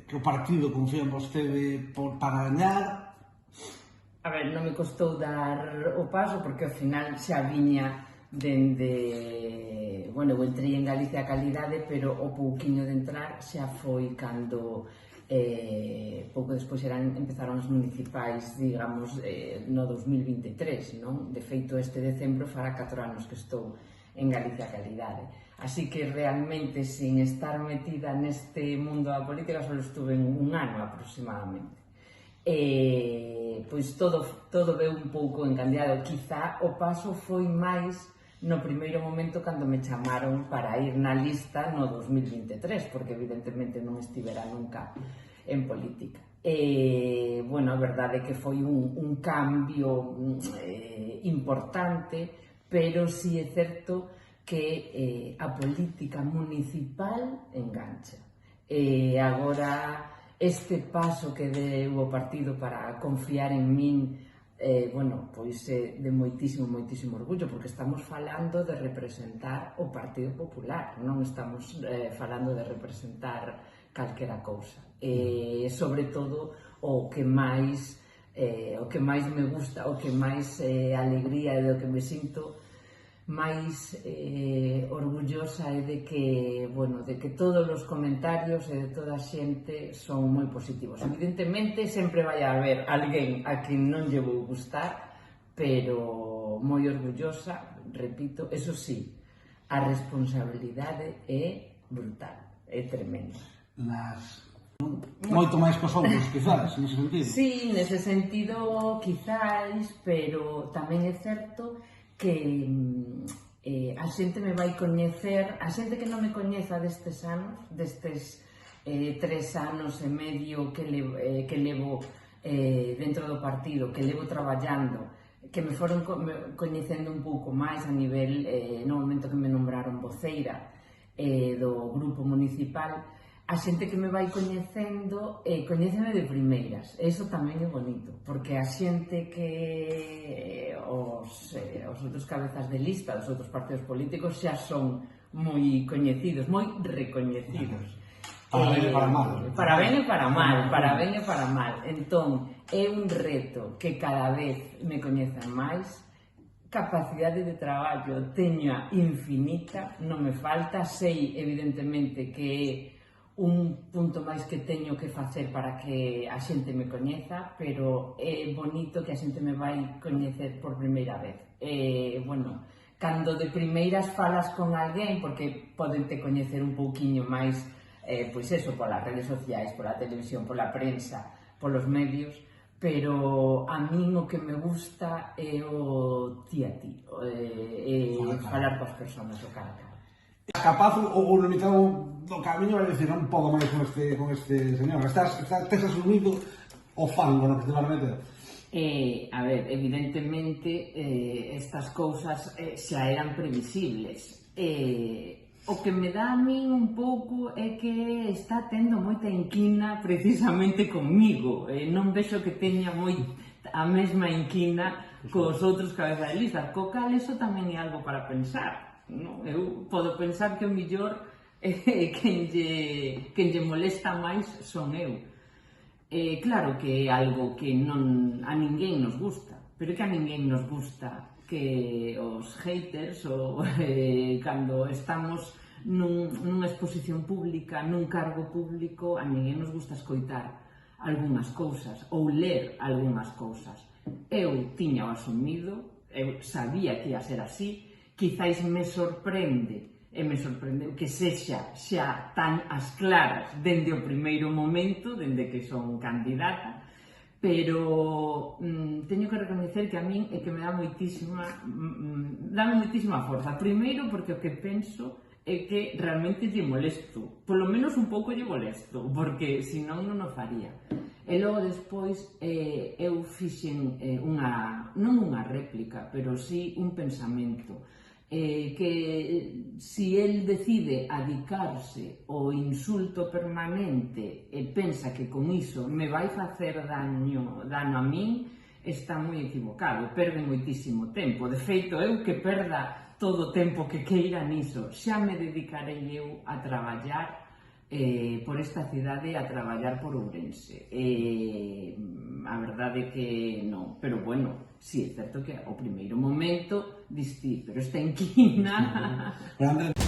que o partido confía en vostede para gañar? A ver, non me costou dar o paso porque ao final xa viña dende... Bueno, eu entrei en Galicia a Calidade, pero o pouquiño de entrar xa foi cando pouco despois empezaron as municipais, digamos, no 2023, non? De feito, este decembro fará 4 anos que estou en Galicia a Calidade. Así que realmente, sin estar metida neste mundo da política, só estuve un ano aproximadamente. Pois todo veu un pouco encandeado. Quizá o paso foi máis no primeiro momento cando me chamaron para ir na lista no 2023, porque evidentemente non estivera nunca en política. Bueno, a verdade é que foi un cambio importante, pero si é certo que a política municipal engancha. Agora, este paso que deu o partido para confiar en min, bueno, pois é de moitísimo orgullo, porque estamos falando de representar o Partido Popular, non estamos falando de representar calquera cousa. Sobre todo, o que máis me gusta, o que máis alegría e do que me sinto máis orgullosa é de que, bueno, de que todos os comentarios e de toda a xente son moi positivos. Evidentemente, sempre vai haber alguén a quen non lle vou gustar, pero moi orgullosa, repito, eso sí, a responsabilidade é brutal, é tremenda. Moito máis cos outros, quizás, nese sentido. Sí, nese sentido, quizás, pero tamén é certo que a xente me vai coñecer, a xente que non me coñeza destes anos, destes 3 anos e medio que levo dentro do partido, que levo traballando, que me foron coñecendo un pouco máis a nivel, no momento que me nombraron voceira do grupo municipal, a xente que me vai coñecendo, coñéceme de primeiras. Eso tamén é bonito, porque a xente que os outros cabezas de lista dos outros partidos políticos xa son moi coñecidos, moi recoñecidos. Para ben e para mal. Para ben e para mal, para ben e para mal. Entón, é un reto que cada vez me coñezan máis, capacidade de traballo teña infinita, non me falta, sei evidentemente que é un punto máis que teño que facer para que a xente me coñeza, pero é bonito que a xente me vai coñecer por primeira vez. Bueno, cando de primeiras falas con alguén, porque podente coñecer un pouquiño máis, pois eso, polas redes sociais, pola televisión, pola prensa, polos medios, pero a min o que me gusta é o ti a ti, falar coas persoas o cara a cara. Capaz ou no mitad do camiño vai decir un pouco máis con este señor. Tes asumido o fango no que te vas a meter? A ver, evidentemente estas cousas xa eran previsibles. O que me dá a min un pouco é que está tendo moita inquina precisamente comigo. Non vexo que teña a mesma inquina cos outros cabezas de lista, co cal eso tamén é algo para pensar. No, eu podo pensar que o millor quen lle molesta máis son eu. Claro que é algo que a ninguén nos gusta, pero que a ninguén nos gusta que os haters cando estamos nunha exposición pública, nun cargo público, a ninguén nos gusta escoitar algunhas cousas ou ler algunhas cousas. Eu tiña o asumido, eu sabía que ia ser así. Quizáis me sorprendeu que sexa xa tan as claras dende o primeiro momento, dende que son candidata, pero teño que recoñecer que a min é que me dá moitísima forza. Primeiro porque o que penso é que realmente lle molesto, polo menos un pouco lle molesto, porque senón non o faría. E logo despois eu fixen non unha réplica, pero sí un pensamento, que si el decide adicarse ao insulto permanente e pensa que con iso me vai facer dano a min, está moi equivocado, perde moitísimo tempo. De feito, eu que perda todo o tempo que queira niso, xa me dedicarei eu a traballar por esta cidade a traballar por Ourense. A verdade é que non, pero bueno, sí, é certo que ao primeiro momento diste, pero esta inquina... Pero Andrés,